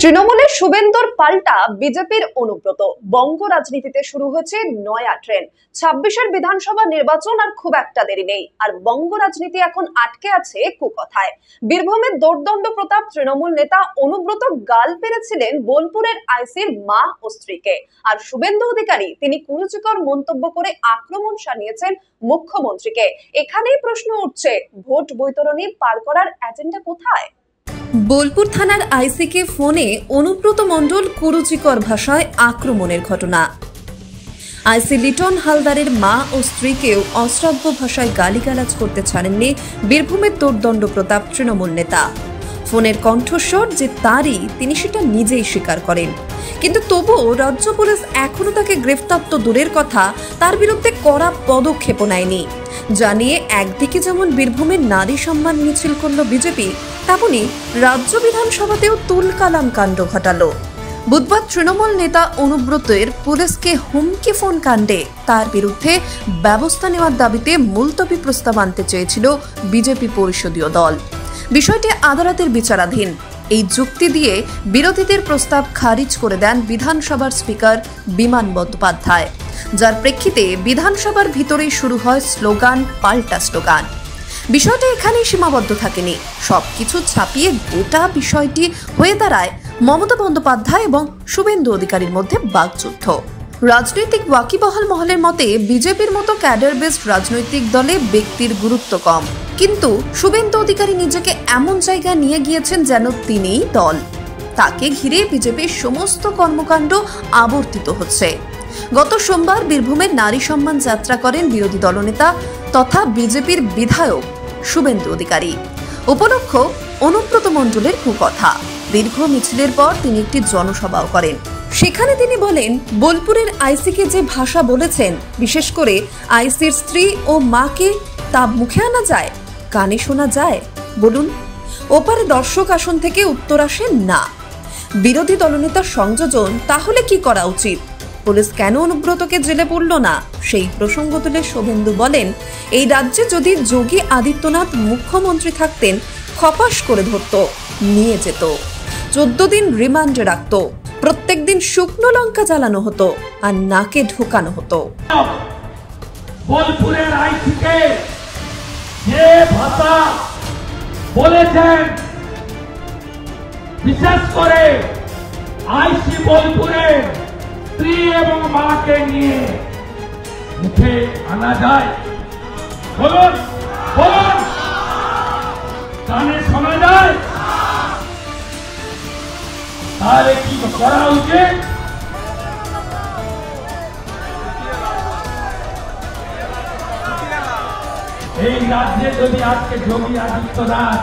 তৃণমূলের শুভেন্দুর পাল্টা বিজেপির অনুব্রত। বঙ্গ রাজনীতিতে শুরু হয়েছে নয়া ট্রেন্ড। 26-এর বিধানসভা নির্বাচন আর খুব একটা দেরি নেই, আর বঙ্গ রাজনীতি এখন আটকে আছে কুকথায়। বীরভূমের দোর্দণ্ড প্রতাপ তৃণমূল নেতা অনুব্রত গাল পেরেছিলেন বোলপুরের আইসির মা ও স্ত্রীকে, আর শুভেন্দু অধিকারী তিনি কুরুচিকর মন্তব্য করে আক্রমণ শানিয়েছেন মুখ্যমন্ত্রীকে। এখানেই প্রশ্ন উঠছে, ভোট বৈতরণী পার করার এজেন্ডা কোথায়? বোলপুর থানার আইসিকে ফোনে অনুব্রত মণ্ডল কুরুচিকর ভাষায় আক্রমণের ঘটনা। আইসি লিটন হালদারের মা ও স্ত্রীকেও অশ্রাব্য ভাষায় গালিগালাজ করতে ছাড়েননি বীরভূমের দোর্দণ্ড প্রতাপ তৃণমূল নেতা। ফোনের কণ্ঠস্বর যে তারই, তিনি সেটা নিজেই স্বীকার করেন। কিন্তু তবুও রাজ্য পুলিশ এখনো তাকে গ্রেফতার তো দূরের কথা, তার বিরুদ্ধে কড়া পদক্ষেপও নেয়নি। জানিয়ে একদিকে যেমন বীরভূমের নারী সম্মান মিছিল করল বিজেপি, তেমনি রাজ্য বিধানসভাতেও তুলকালাম কাণ্ড ঘটালো। বুধবার তৃণমূল নেতা অনুব্রতের পুলিশকে হুমকি ফোন কাণ্ডে তার বিরুদ্ধে ব্যবস্থা নেওয়ার দাবিতে মুলতবি প্রস্তাব আনতে চেয়েছিল বিজেপি পরিষদীয় দল। বিষয়টি আদালতের বিচারাধীন। এই যুক্তি দিয়ে বিরোধীদের প্রস্তাব খারিজ করে দেন বিধানসভার স্পিকার বিমান বন্দ্যোপাধ্যায়, যার প্রেক্ষিতে বিধানসভার ভিতরেই শুরু হয় স্লোগান পাল্টা স্লোগান। বিষয়টা এখানেই সীমাবদ্ধ থাকেনি, সবকিছু ছাপিয়ে গোটা বিষয়টি হয়ে দাঁড়ায় মমতা বন্দ্যোপাধ্যায় এবং শুভেন্দু অধিকারীর মধ্যে বাকযুদ্ধ। রাজনৈতিক ওয়াকিবহাল মহলের মতে বিজেপির মতো ক্যাডার বেসড রাজনৈতিক দলে ব্যক্তির গুরুত্ব কম, কিন্তু শুভেন্দু অধিকারী নিজেকে এমন জায়গায় নিয়ে গিয়েছেন যেন তিনিই দল। তাকে ঘিরে বিজেপির সমস্ত কর্মকাণ্ড আবর্তিত হচ্ছে। গত সোমবার বীরভূমের নারী সম্মান যাত্রা করেন বিরোধী দলনেতা তথা বিজেপির বিধায়ক শুভেন্দু অধিকারী। উপলক্ষ অনুব্রত মণ্ডলের কুকথা। দীর্ঘ মিছিলের পর তিনি একটি জনসভাও করেন। সেখানে তিনি বলেন, বোলপুরের আইসিকে যে ভাষা বলেছেন, বিশেষ করে আইসির স্ত্রী ও মাকে, তা মুখে আনা যায়, কানে শোনা যায়? বলুন। ওপারে দর্শক আসন থেকে উত্তর আসে না। বিরোধী দলনেতার সংযোজন, তাহলে কি করা উচিত? পুলিশ কেন অনুব্রতকে জেলে পড়ল না? সেই প্রসঙ্গ তুলে শুভেন্দু বলেন, এই রাজ্যে যদি যোগী আদিত্যনাথ মুখ্যমন্ত্রী থাকতেন, খপাস করে ধরত, নিয়ে যেত, 14 দিন রিমান্ডে রাখত, প্রত্যেক দিন শুকনো লঙ্কা জ্বালানো হতো আর নাকে ঢোকানো হতো। বোলপুরের আইসিকে যে ভাষা বলেছেন, বিশেষ করে আইসি বোলপুরের স্ত্রী এবং মাকে নিয়ে মুখে আনা যায়? বলুন বলুন, কানে শোনা যায়? তাহলে কি করা উচিত? এই রাজ্যে যদি আজকে যোগী আদিত্যনাথ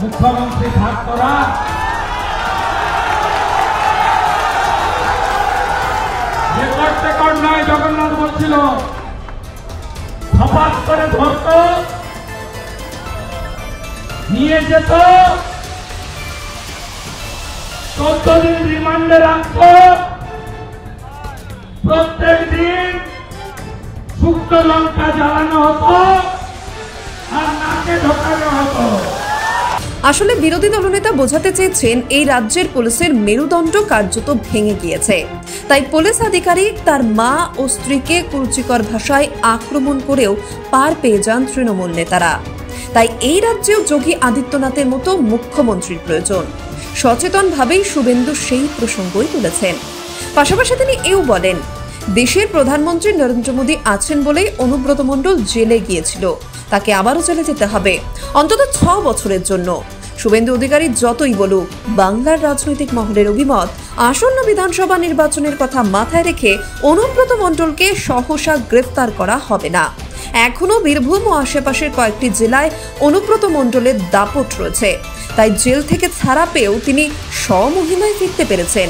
মুখ্যমন্ত্রী থাকত না, নয় জগন্নাথ বলছিল, খপাস করে ধরত, নিয়ে যেত, 14 দিন রিমান্ডে রাখত, প্রত্যেক দিন শুকনো লঙ্কা জ্বালানো হতো আর নাকে ঢোকানো হতো। আসলে বিরোধী দলনেতা বোঝাতে চেয়েছেন, এই রাজ্যের পুলিশের মেরুদণ্ড কার্যত ভেঙে গিয়েছে। তাই পুলিশ আধিকারিক তার মা ও স্ত্রীকে কুরুচিকর ভাষায় আক্রমণ করেও পার পেয়ে যান তৃণমূল নেতারা। তাই এই রাজ্যেও যোগী আদিত্যনাথের মতো মুখ্যমন্ত্রীর প্রয়োজন। সচেতনভাবেই শুভেন্দু সেই প্রসঙ্গই তুলেছেন। পাশাপাশি তিনি এও বলেন, দেশের প্রধানমন্ত্রী নরেন্দ্র মোদী আছেন বলেই অনুব্রত মণ্ডল জেলে গিয়েছিল, তাকে আবারও জেলে যেতে হবে, অন্তত 6 বছরের জন্য। শুভেন্দু অধিকারী যতই বলুক, বাংলার রাজনৈতিক মহলের অভিমত, আসন্ন বিধানসভা নির্বাচনের কথা মাথায় রেখে অনুব্রত মণ্ডলকে সহসা গ্রেফতার করা হবে না। এখনো বীরভূম ও আশেপাশের কয়েকটি জেলায় অনুব্রত মণ্ডলের দাপট রয়েছে, তাই জেল থেকে ছাড়া পেয়েও তিনি স্বমহিমায় ফিরতে পেরেছেন।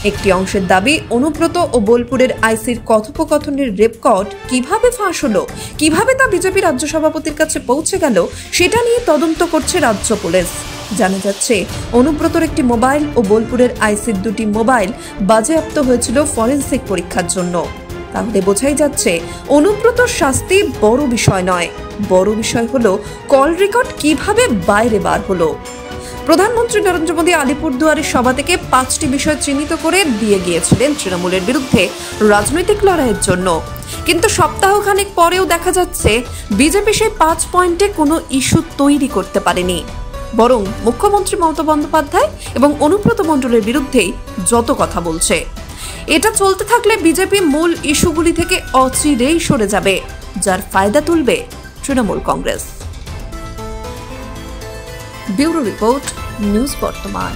একটি অংশের দাবি, অনুব্রত ও বোলপুরের আইসির কথোপকথনের রেকর্ড কিভাবে ফাঁস হলো, কিভাবে তা বিজেপি রাজ্য সভাপতির কাছে পৌঁছে গেল, সেটা নিয়ে তদন্ত করছে রাজ্য পুলিশ। জানা যাচ্ছে, অনুব্রতর একটি মোবাইল ও বোলপুরের আইসির 2টি মোবাইল বাজেয়াপ্ত হয়েছিল ফরেনসিক পরীক্ষার জন্য। তাহলে বোঝাই যাচ্ছে, অনুব্রতর শাস্তি বড় বিষয় নয়, বড় বিষয় হলো কল রেকর্ড কিভাবে বাইরে বার হলো। প্রধানমন্ত্রী নরেন্দ্র মোদী আলিপুরদুয়ারের সভা থেকে 5টি বিষয় চিহ্নিত করে দিয়ে গিয়েছিলেন তৃণমূলের বিরুদ্ধে রাজনৈতিক লড়াইয়ের জন্য। কিন্তু সপ্তাহখানেক পরেও দেখা যাচ্ছে বিজেপি সেই 5 পয়েন্টে কোনো ইস্যু তৈরি করতে পারেনি, বরং মুখ্যমন্ত্রী মমতা বন্দ্যোপাধ্যায় এবং অনুব্রত মণ্ডলের বিরুদ্ধেই যত কথা বলছে। এটা চলতে থাকলে বিজেপি মূল ইস্যুগুলি থেকে অচিরেই সরে যাবে, যার ফায়দা তুলবে Trinamool Congress. Bureau report, news বর্তমান।